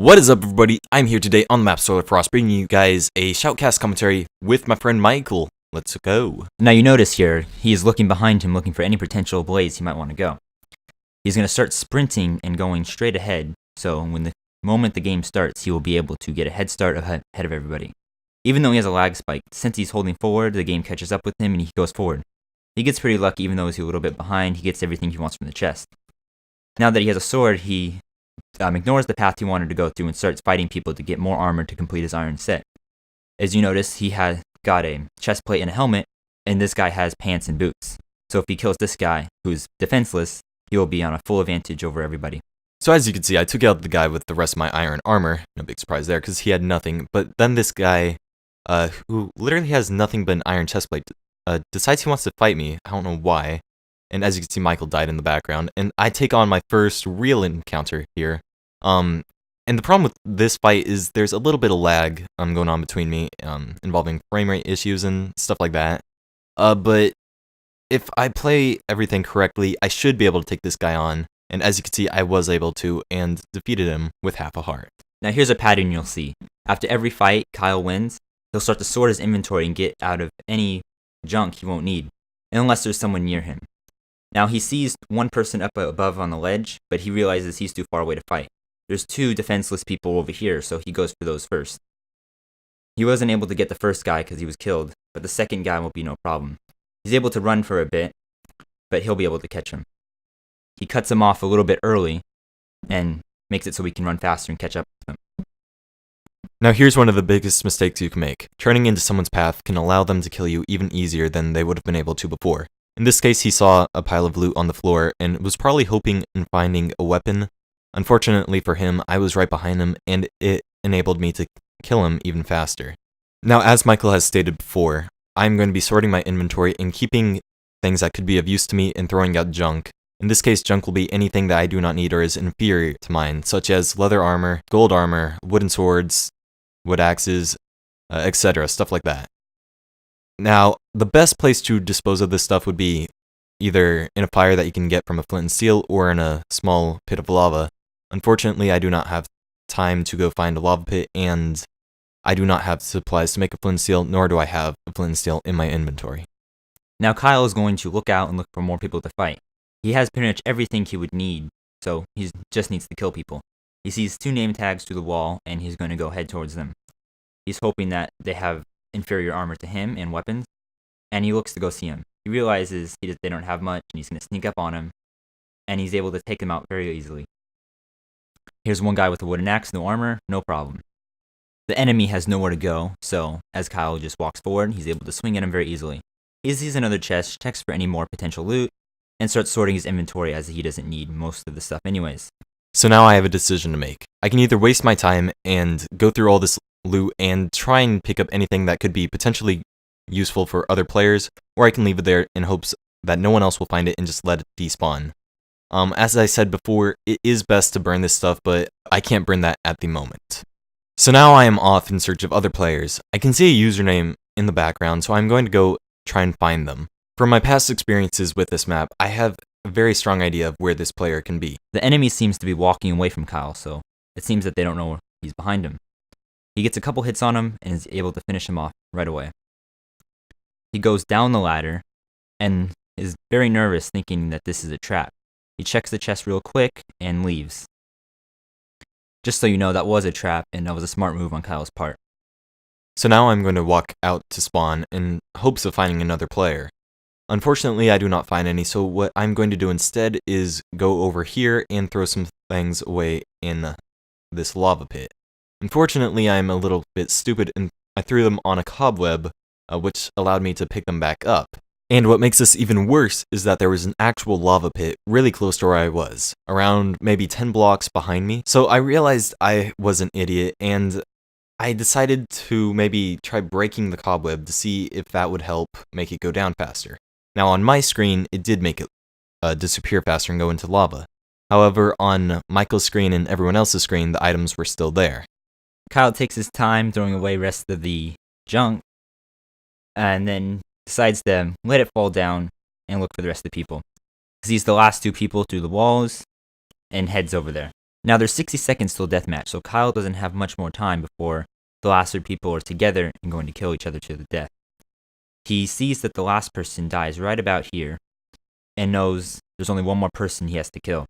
What is up, everybody? I'm here today on the map Solar Frost, bringing you guys a Shoutcast commentary with my friend Michael. Let's go. Now you notice here, he is looking behind him, looking for any potential blaze he might want to go. He's going to start sprinting and going straight ahead, so when the moment the game starts, he will be able to get a head start ahead of everybody. Even though he has a lag spike, since he's holding forward, the game catches up with him and he goes forward. He gets pretty lucky, even though he's a little bit behind, he gets everything he wants from the chest. Now that he has a sword, he ignores the path he wanted to go through and starts fighting people to get more armor to complete his iron set. As you notice, he has got a chest plate and a helmet, and this guy has pants and boots. So if he kills this guy, who's defenseless, he will be on a full advantage over everybody. So as you can see, I took out the guy with the rest of my iron armor. No big surprise there, because he had nothing. But then this guy, who literally has nothing but an iron chest plate, decides he wants to fight me. I don't know why. And as you can see, Michael died in the background. And I take on my first real encounter here. And the problem with this fight is there's a little bit of lag going on between me, involving frame rate issues and stuff like that. But if I play everything correctly, I should be able to take this guy on. And as you can see, I was able to, and defeated him with half a heart. Now here's a pattern you'll see. After every fight, Kyle wins. He'll start to sort his inventory and get out of any junk he won't need, unless there's someone near him. Now he sees one person up above on the ledge, but he realizes he's too far away to fight. There's two defenseless people over here, so he goes for those first. He wasn't able to get the first guy because he was killed, but the second guy will be no problem. He's able to run for a bit, but he'll be able to catch him. He cuts him off a little bit early, and makes it so we can run faster and catch up with him. Now here's one of the biggest mistakes you can make. Turning into someone's path can allow them to kill you even easier than they would have been able to before. In this case, he saw a pile of loot on the floor and was probably hoping in finding a weapon. Unfortunately for him, I was right behind him, and it enabled me to kill him even faster. Now, as Michael has stated before, I'm going to be sorting my inventory and keeping things that could be of use to me and throwing out junk. In this case, junk will be anything that I do not need or is inferior to mine, such as leather armor, gold armor, wooden swords, wood axes, etc., stuff like that. Now, the best place to dispose of this stuff would be either in a fire that you can get from a flint and steel or in a small pit of lava. Unfortunately, I do not have time to go find a lava pit, and I do not have supplies to make a flint and steel, nor do I have a flint and steel in my inventory. Now Kyle is going to look out and look for more people to fight. He has pretty much everything he would need, so he just needs to kill people. He sees two name tags through the wall, and he's going to go head towards them. He's hoping that they have inferior armor to him and weapons, and he looks to go see him. He realizes they don't have much, and he's going to sneak up on him, and he's able to take them out very easily. Here's one guy with a wooden axe, no armor, no problem. The enemy has nowhere to go, so as Kyle just walks forward, he's able to swing at him very easily. He sees another chest, checks for any more potential loot, and starts sorting his inventory as he doesn't need most of the stuff anyways. So now I have a decision to make. I can either waste my time and go through all this loot and try and pick up anything that could be potentially useful for other players, or I can leave it there in hopes that no one else will find it and just let it despawn. As I said before, it is best to burn this stuff, but I can't burn that at the moment. So now I am off in search of other players. I can see a username in the background, so I'm going to go try and find them. From my past experiences with this map, I have a very strong idea of where this player can be. The enemy seems to be walking away from Kyle, so it seems that they don't know he's behind him. He gets a couple hits on him and is able to finish him off right away. He goes down the ladder and is very nervous, thinking that this is a trap. He checks the chest real quick and leaves. Just so you know, that was a trap, and that was a smart move on Kyle's part. So now I'm going to walk out to spawn in hopes of finding another player. Unfortunately, I do not find any, so what I'm going to do instead is go over here and throw some things away in this lava pit. Unfortunately, I'm a little bit stupid, and I threw them on a cobweb, which allowed me to pick them back up. And what makes this even worse is that there was an actual lava pit really close to where I was, around maybe 10 blocks behind me. So I realized I was an idiot, and I decided to maybe try breaking the cobweb to see if that would help make it go down faster. Now on my screen, it did make it disappear faster and go into lava. However, on Michael's screen and everyone else's screen, the items were still there. Kyle takes his time throwing away rest of the junk, and then decides to let it fall down and look for the rest of the people. Sees the last two people through the walls and heads over there. Now there's 60 seconds till deathmatch, so Kyle doesn't have much more time before the last 3 people are together and going to kill each other to the death. He sees that the last person dies right about here and knows there's only one more person he has to kill.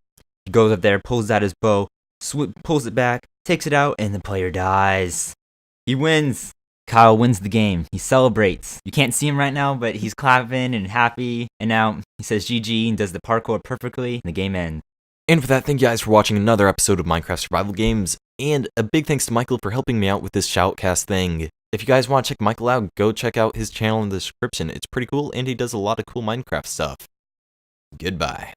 He goes up there, pulls out his bow, pulls it back, takes it out, and the player dies. He wins. Kyle wins the game. He celebrates. You can't see him right now, but he's clapping and happy. And now he says GG and does the parkour perfectly, and the game ends. And for that, thank you guys for watching another episode of Minecraft Survival Games, and a big thanks to Michael for helping me out with this Shoutcast thing. If you guys want to check Michael out, go check out his channel in the description. It's pretty cool, and he does a lot of cool Minecraft stuff. Goodbye.